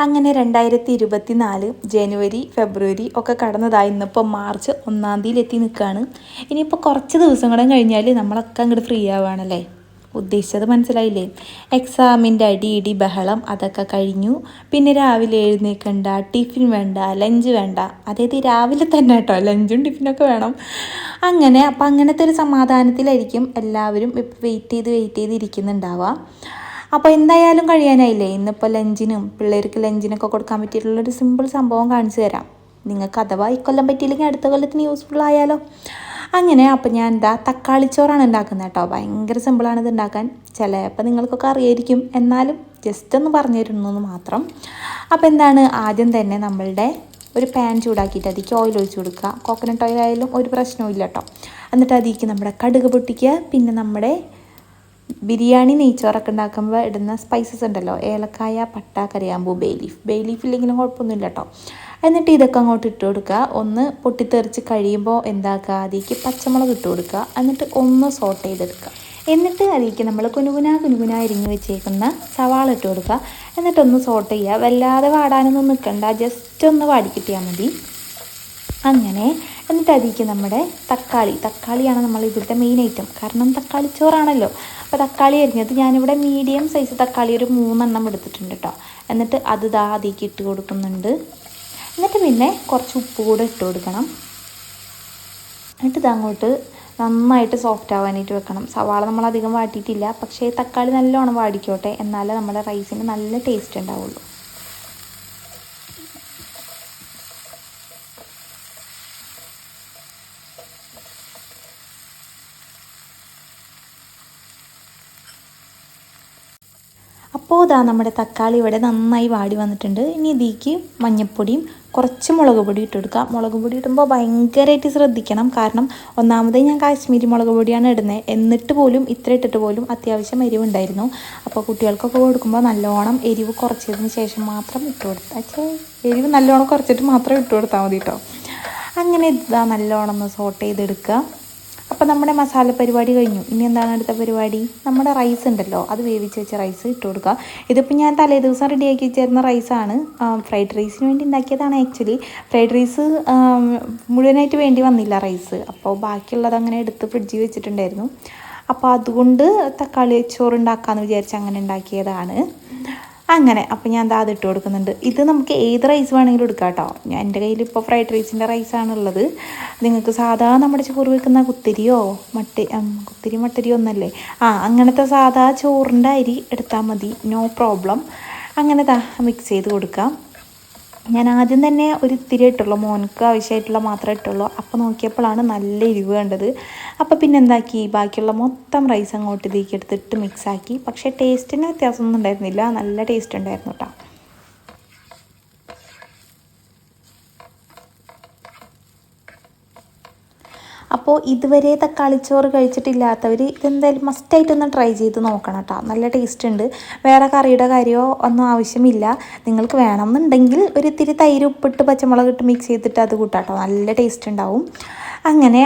അങ്ങനെ 2024 ജനുവരി ഫെബ്രുവരി ഒക്കെ കടന്നതായി ഇന്നിപ്പോൾ മാർച്ച് 1 എത്തി നിൽക്കുകയാണ്. ഇനിയിപ്പോൾ കുറച്ച് ദിവസം കൂടെ കഴിഞ്ഞാൽ നമ്മളൊക്കെ അങ്ങോട്ട് ഫ്രീ ആവുകയാണല്ലേ. ഉദ്ദേശിച്ചത് മനസ്സിലായില്ലേ? എക്സാമിൻ്റെ അടി ബഹളം അതൊക്കെ കഴിഞ്ഞു. പിന്നെ രാവിലെ എഴുന്നേൽക്കണ്ട, ടിഫിൻ വേണ്ട, ലഞ്ച് വേണ്ട. അതായത് രാവിലെ തന്നെ കേട്ടോ ലഞ്ചും ടിഫിനൊക്കെ വേണം. അപ്പം അങ്ങനത്തെ ഒരു സമാധാനത്തിലായിരിക്കും എല്ലാവരും ഇപ്പോൾ വെയിറ്റ് ചെയ്ത് ഇരിക്കുന്നുണ്ടാവുക. അപ്പോൾ എന്തായാലും കഴിയാനായില്ലേ. ഇന്നിപ്പോൾ ലഞ്ചിനും പിള്ളേർക്ക് ലഞ്ചിനൊക്കെ കൊടുക്കാൻ പറ്റിയിട്ടുള്ളൊരു സിമ്പിൾ സംഭവം കാണിച്ചു തരാം. നിങ്ങൾക്ക് അഥവാ ഇക്കൊല്ലം പറ്റിയില്ലെങ്കിൽ അടുത്ത കൊല്ലത്തിന് യൂസ്ഫുൾ ആയാലോ. അപ്പോൾ ഞാൻ തക്കാളിച്ചോറാണ് ഉണ്ടാക്കുന്നത് കേട്ടോ. ഭയങ്കര സിമ്പിളാണിത് ഉണ്ടാക്കാൻ. ചിലപ്പോൾ നിങ്ങൾക്കൊക്കെ അറിയായിരിക്കും, എന്നാലും ജസ്റ്റ് ഒന്ന് പറഞ്ഞു തരുന്നു മാത്രം. അപ്പോൾ ആദ്യം തന്നെ നമ്മളുടെ ഒരു പാൻ ചൂടാക്കിയിട്ട് അതിലേക്ക് ഓയിൽ ഒഴിച്ച് കൊടുക്കുക. കോക്കനട്ട് ഓയിൽ ആയാലും ഒരു പ്രശ്നവും ഇല്ല കേട്ടോ. എന്നിട്ട് അതിലേക്ക് നമ്മുടെ കടുക് പൊട്ടിക്കുക. പിന്നെ നമ്മുടെ ബിരിയാണി നെയ്ച്ചോറൊക്കെ ഉണ്ടാക്കുമ്പോൾ ഇടുന്ന സ്പൈസസ് ഉണ്ടല്ലോ, ഏലക്കായ, പട്ട, കറിയാമ്പൂ, ബേ ലീഫ് ഇല്ലെങ്കിലും കുഴപ്പമൊന്നുമില്ല കേട്ടോ. എന്നിട്ട് ഇതൊക്കെ അങ്ങോട്ട് ഇട്ട് കൊടുക്കുക. ഒന്ന് പൊട്ടിത്തെറിച്ച് കഴിയുമ്പോൾ അതിലേക്ക് പച്ചമുളക് ഇട്ട് കൊടുക്കുക. എന്നിട്ട് ഒന്ന് സോട്ട് ചെയ്തെടുക്കുക. എന്നിട്ട് അതിലേക്ക് നമ്മൾ കുനുകുന അരിഞ്ഞ് വെച്ചേക്കുന്ന സവാള ഇട്ട് കൊടുക്കുക. എന്നിട്ടൊന്ന് സോട്ട് ചെയ്യുക. വല്ലാതെ വാടാനൊന്നും നിൽക്കണ്ട, ജസ്റ്റ് ഒന്ന് വാടിക്കിട്ടിയാൽ മതി. എന്നിട്ട് അതിലേക്ക് നമ്മുടെ തക്കാളിയാണ് നമ്മൾ ഇതിലത്തെ മെയിൻ ഐറ്റം. കാരണം തക്കാളി ചോറാണല്ലോ. അപ്പോൾ തക്കാളി അരിഞ്ഞത് ഞാനിവിടെ മീഡിയം സൈസ് തക്കാളി ഒരു 3 എണ്ണം എടുത്തിട്ടുണ്ട് കേട്ടോ. എന്നിട്ട് അത് അതിലേക്ക് ഇട്ട് കൊടുക്കുന്നുണ്ട്. എന്നിട്ട് പിന്നെ കുറച്ച് ഉപ്പ് കൂടെ ഇട്ട് കൊടുക്കണം. എന്നിട്ട് ഇതങ്ങോട്ട് നന്നായിട്ട് സോഫ്റ്റ് ആവാനായിട്ട് വെക്കണം. സവാള നമ്മൾ അധികം വാട്ടിയിട്ടില്ല, പക്ഷേ തക്കാളി നല്ലോണം വാടിക്കോട്ടെ, എന്നാലേ നമ്മുടെ റൈസിന് നല്ല ടേസ്റ്റ് ഉണ്ടാവുള്ളൂ. അപ്പോൾ നമ്മുടെ തക്കാളി ഇവിടെ നന്നായി വാടി വന്നിട്ടുണ്ട്. ഇനി ഇതിലേക്ക് മഞ്ഞൾപ്പൊടിയും കുറച്ച് മുളക് പൊടി ഇട്ട് കൊടുക്കുക. മുളക് പൊടി ഇടുമ്പോൾ ഭയങ്കരമായിട്ട് ശ്രദ്ധിക്കണം. കാരണം ഒന്നാമത് ഞാൻ കാശ്മീരി മുളക് പൊടിയാണ് ഇടുന്നത്. എന്നിട്ട് പോലും ഇത്ര ഇട്ടിട്ട് പോലും അത്യാവശ്യം എരിവുണ്ടായിരുന്നു. അപ്പോൾ കുട്ടികൾക്കൊക്കെ കൊടുക്കുമ്പോൾ നല്ലോണം എരിവ് കുറച്ചതിന് ശേഷം മാത്രം ഇട്ട് കൊടുത്താൽ എരിവ് നല്ലോണം കുറച്ചിട്ട് മാത്രം ഇട്ട് കൊടുത്താൽ മതി കേട്ടോ. നല്ലോണം ഒന്ന് സോട്ട് ചെയ്തെടുക്കുക. അപ്പോൾ നമ്മുടെ മസാല പരിപാടി കഴിഞ്ഞു. ഇനി എന്താണ് അടുത്ത പരിപാടി? നമ്മുടെ റൈസ് ഉണ്ടല്ലോ, അത് വേവിച്ച് വെച്ച റൈസ് ഇട്ട് കൊടുക്കുക. ഇതിപ്പോൾ ഞാൻ തലേ ദിവസം റെഡിയാക്കി വെച്ചിരുന്ന റൈസാണ്. ഫ്രൈഡ് റൈസിന് വേണ്ടി ഉണ്ടാക്കിയതാണ് ആക്ച്വലി. ഫ്രൈഡ് റൈസ് മുഴുവനായിട്ട് വേണ്ടി വന്നില്ല റൈസ്. അപ്പോൾ ബാക്കിയുള്ളത് അങ്ങനെ എടുത്ത് ഫ്രിഡ്ജിൽ വെച്ചിട്ടുണ്ടായിരുന്നു. അപ്പോൾ അതുകൊണ്ട് തക്കാളി ചോറ് ഉണ്ടാക്കാമെന്ന് വിചാരിച്ച് അങ്ങനെ ഉണ്ടാക്കിയതാണ്. അപ്പോൾ ഞാൻ അതിട്ട് കൊടുക്കുന്നുണ്ട്. ഇത് നമുക്ക് ഏത് റൈസ് വേണമെങ്കിലും എടുക്കാം കേട്ടോ. എൻ്റെ കയ്യിൽ ഇപ്പോൾ ഫ്രൈഡ് റൈസിൻ്റെ റൈസാണുള്ളത്. നിങ്ങൾക്ക് സാധാ നമ്മുടെ ചോറ് വെക്കുന്ന കുത്തിരിയോ മട്ടരിയോ ഒന്നല്ലേ, അങ്ങനത്തെ സാധാ ചോറിൻ്റെ അരി എടുത്താൽ മതി, നോ പ്രോബ്ലം. മിക്സ് ചെയ്ത് കൊടുക്കാം. ഞാൻ ആദ്യം തന്നെ ഒരു ഇത്തിരി ഇട്ടുള്ളൂ, മോനക്ക് ആവശ്യമായിട്ടുള്ള മാത്രമേ ഇട്ടുള്ളൂ. അപ്പോൾ നോക്കിയപ്പോഴാണ് നല്ല എരിവ് കണ്ടത്. അപ്പോൾ പിന്നെ ബാക്കിയുള്ള മൊത്തം റൈസ് അങ്ങോട്ട് ഇതിലേക്ക് എടുത്തിട്ട് മിക്സാക്കി. പക്ഷേ ടേസ്റ്റിന് വ്യത്യാസമൊന്നും ഉണ്ടായിരുന്നില്ല, നല്ല ടേസ്റ്റ് ഉണ്ടായിരുന്നു കേട്ടോ. അപ്പോൾ ഇതുവരെ തക്കാളിച്ചോറ് കഴിച്ചിട്ടില്ലാത്തവർ ഇതെന്തായാലും മസ്റ്റായിട്ടൊന്ന് ട്രൈ ചെയ്ത് നോക്കണം കേട്ടോ. നല്ല ടേസ്റ്റ് ഉണ്ട്. വേറെ കറിയുടെ കാര്യമോ ഒന്നും ആവശ്യമില്ല. നിങ്ങൾക്ക് വേണമെന്നുണ്ടെങ്കിൽ ഒരു ഇത്തിരി തൈര് ഉപ്പിട്ട് പച്ചമുളക് ഇട്ട് മിക്സ് ചെയ്തിട്ട് അത് കൂട്ടാം കേട്ടോ, നല്ല ടേസ്റ്റ് ഉണ്ടാവും.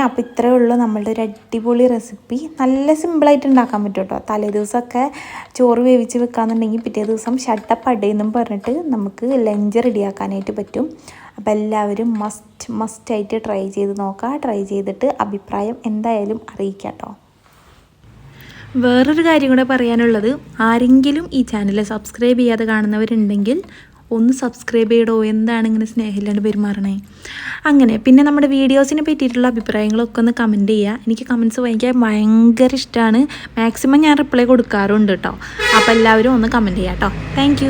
അപ്പോൾ ഇത്രയേ ഉള്ളൂ നമ്മളുടെ ഒരു അടിപൊളി റെസിപ്പി. നല്ല സിമ്പിളായിട്ട് ഉണ്ടാക്കാൻ പറ്റും കേട്ടോ. തലേ ദിവസമൊക്കെ ചോറ് വേവിച്ച് വെക്കാമെന്നുണ്ടെങ്കിൽ പിറ്റേ ദിവസം ഷട്ടപ്പടയെന്നും പറഞ്ഞിട്ട് നമുക്ക് ലഞ്ച് റെഡിയാക്കാനായിട്ട് പറ്റും. അപ്പോൾ എല്ലാവരും മസ്റ്റായിട്ട് ട്രൈ ചെയ്ത് നോക്കുക. ട്രൈ ചെയ്തിട്ട് അഭിപ്രായം എന്തായാലും അറിയിക്കാം കേട്ടോ. വേറൊരു കാര്യം കൂടെ പറയാനുള്ളത്, ആരെങ്കിലും ഈ ചാനൽ സബ്സ്ക്രൈബ് ചെയ്യാതെ കാണുന്നവരുണ്ടെങ്കിൽ ഒന്ന് സബ്സ്ക്രൈബ് ചെയ്യടോ. എന്താണ് ഇങ്ങനെ സ്നേഹമില്ലാണ്ട് പെരുമാറണേ. പിന്നെ നമ്മുടെ വീഡിയോസിനെ പറ്റിയിട്ടുള്ള അഭിപ്രായങ്ങളൊക്കെ ഒന്ന് കമൻറ്റ് ചെയ്യുക. എനിക്ക് കമൻറ്റ്സ് വായിക്കാൻ ഭയങ്കര ഇഷ്ടമാണ്. മാക്സിമം ഞാൻ റിപ്ലൈ കൊടുക്കാറുണ്ട് കേട്ടോ. അപ്പോൾ എല്ലാവരും ഒന്ന് കമൻറ്റ് ചെയ്യാം കേട്ടോ. താങ്ക്